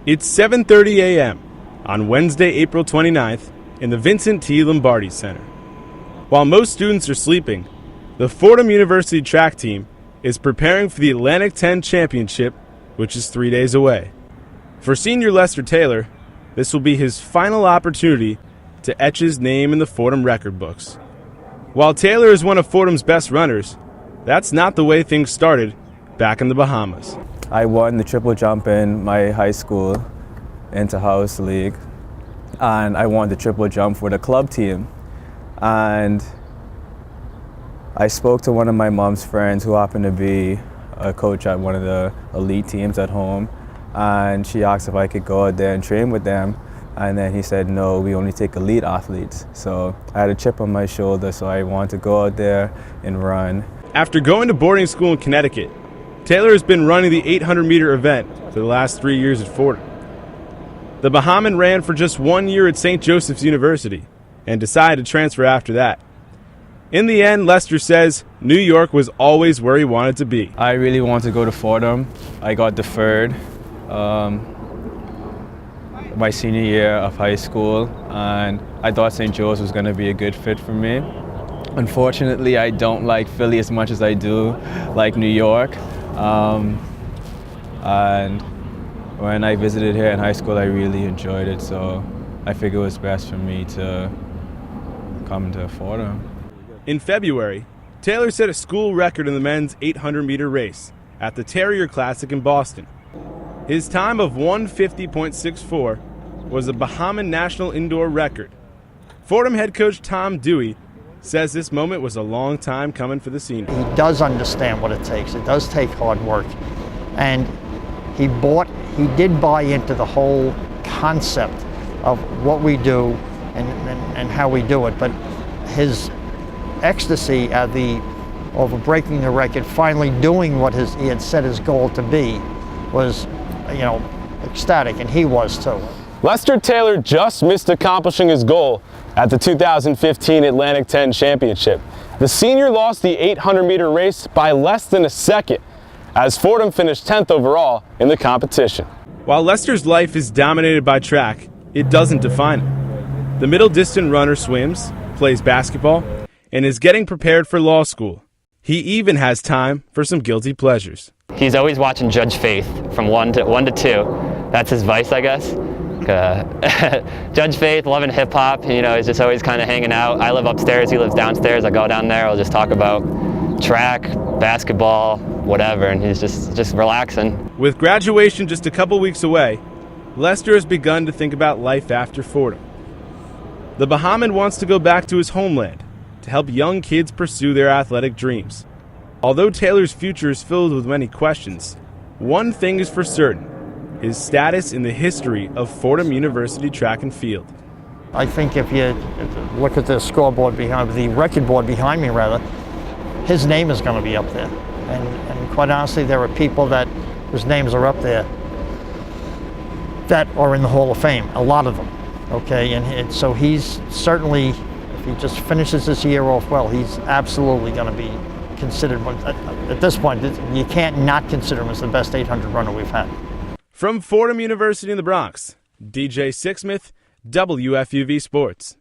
It's 7:30 a.m. on Wednesday, April 29th in the Vincent T. Lombardi Center. While most students are sleeping, the Fordham University track team is preparing for the Atlantic 10 Championship, which is 3 days away. For senior Lester Taylor, this will be his final opportunity to etch his name in the Fordham record books. While Taylor is one of Fordham's best runners, that's not the way things started back in the Bahamas. I won the triple jump in my high school inter-house league, and I won the triple jump for the club team. And I spoke to one of my mom's friends who happened to be a coach at one of the elite teams at home, and she asked if I could go out there and train with them. And then he said, no, we only take elite athletes. So I had a chip on my shoulder, so I wanted to go out there and run. After going to boarding school in Connecticut, Taylor has been running the 800-meter event for the last 3 years at Fordham. The Bahamian ran for just 1 year at St. Joseph's University and decided to transfer after that. In the end, Lester says New York was always where he wanted to be. I really wanted to go to Fordham. I got deferred my senior year of high school, and I thought St. Joe's was going to be a good fit for me. Unfortunately, I don't like Philly as much as I do like New York. And when I visited here in high school, I really enjoyed it, so I figured it was best for me to come to Fordham. In February, Taylor set a school record in the men's 800-meter race at the Terrier Classic in Boston. His time of 1:50.64 was a Bahamian national indoor record. Fordham head coach Tom Dewey says this moment was a long time coming for the senior. He does understand what it takes. It does take hard work. And he did buy into the whole concept of what we do and how we do it. But his ecstasy over breaking the record, finally doing what he had set his goal to be, was, ecstatic, and he was too. Lester Taylor just missed accomplishing his goal at the 2015 Atlantic 10 Championship. The senior lost the 800-meter race by less than a second, as Fordham finished 10th overall in the competition. While Lester's life is dominated by track, it doesn't define him. The middle-distance runner swims, plays basketball, and is getting prepared for law school. He even has time for some guilty pleasures. He's always watching Judge Faith from 1 to 2. That's his vice, I guess. Judge Faith, loving hip-hop, he's just always kind of hanging out. I live upstairs, he lives downstairs. I go down there, I'll just talk about track, basketball, whatever, and he's just relaxing. With graduation just a couple weeks away, Lester has begun to think about life after Fordham. The Bahamian wants to go back to his homeland to help young kids pursue their athletic dreams. Although Taylor's future is filled with many questions, one thing is for certain: his status in the history of Fordham University track and field. I think if you look at the scoreboard the record board behind me rather, his name is going to be up there. And quite honestly, there are people whose names are up there that are in the Hall of Fame, a lot of them, okay? And so he's certainly, if he just finishes this year off well, he's absolutely going to be considered, at this point, you can't not consider him as the best 800 runner we've had. From Fordham University in the Bronx, DJ Sixsmith, WFUV Sports.